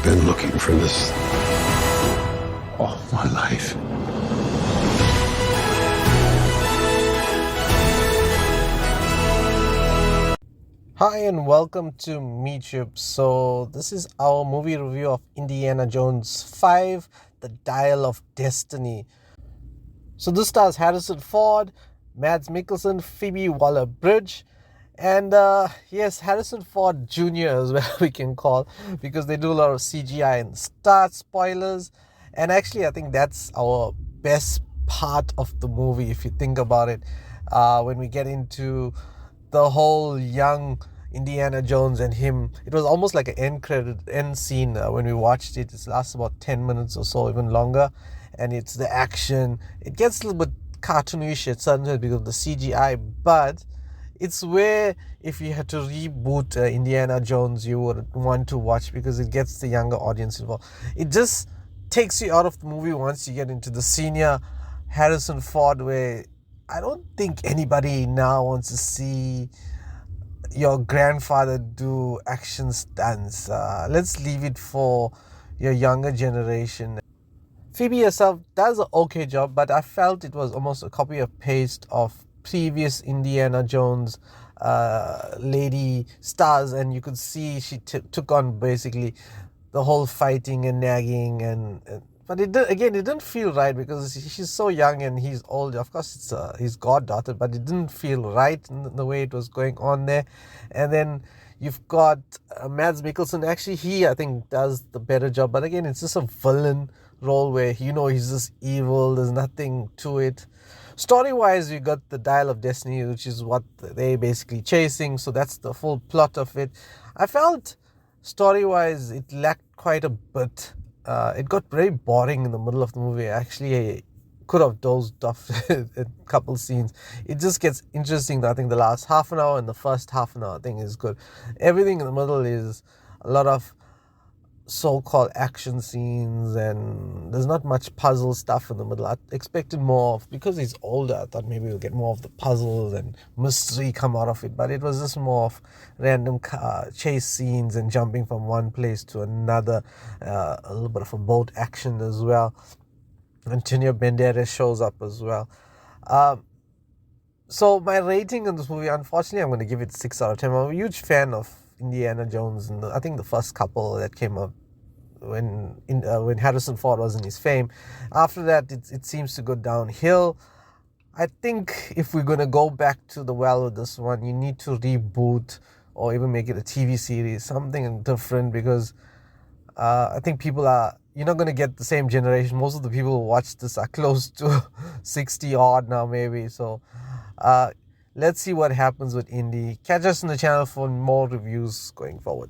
been looking for this all my life. Hi and welcome to MeTube. So this is our movie review of Indiana Jones 5, The Dial of Destiny. So this stars Harrison Ford, Mads Mikkelsen, Phoebe Waller-Bridge, and yes, Harrison Ford Jr. as well we can call, because they do a lot of CGI and start spoilers. And actually I think that's our best part of the movie if you think about it, when we get into the whole young Indiana Jones and him. It was almost like an end scene when we watched it. It lasts about 10 minutes or so, even longer, and it's the action. It gets a little bit cartoonish at certain times because of the CGI, but it's where if you had to reboot Indiana Jones, you would want to watch, because it gets the younger audience involved. It just takes you out of the movie once you get into the senior Harrison Ford, where I don't think anybody now wants to see your grandfather do action stunts. Let's leave it for your younger generation. Phoebe herself does an okay job, but I felt it was almost a copy and paste of previous Indiana Jones lady stars, and you could see she took on basically the whole fighting and nagging, and but it didn't feel right because she's so young and he's old. Of course, it's his goddaughter, but it didn't feel right in the way it was going on there. And then you've got Mads Mikkelsen. Actually, he, I think, does the better job, but again, it's just a villain role where he's just evil. There's nothing to it. Story wise, you got the Dial of Destiny, which is what they basically chasing, so that's the full plot of it. I felt story wise it lacked quite a bit. It got very boring in the middle of the movie. Actually, I could have dozed off a couple scenes. It just gets interesting. I think the last half an hour and the first half an hour I think is good. Everything in the middle is a lot of so-called action scenes, and there's not much puzzle stuff in the middle. I expected more of, because he's older, I thought maybe we'll get more of the puzzles and mystery come out of it, but it was just more of random chase scenes and jumping from one place to another, a little bit of a boat action as well. Antonio Banderas shows up as well. So my rating on this movie, unfortunately, I'm going to give it 6 out of 10. I'm a huge fan of Indiana Jones, and I think the first couple that came out when Harrison Ford was in his fame. After that, it seems to go downhill. I think if we're going to go back to the well with this one, you need to reboot or even make it a TV series, something different, because I think you're not going to get the same generation. Most of the people who watch this are close to 60 odd now, maybe. So let's see what happens with Indy. Catch us on the channel for more reviews going forward.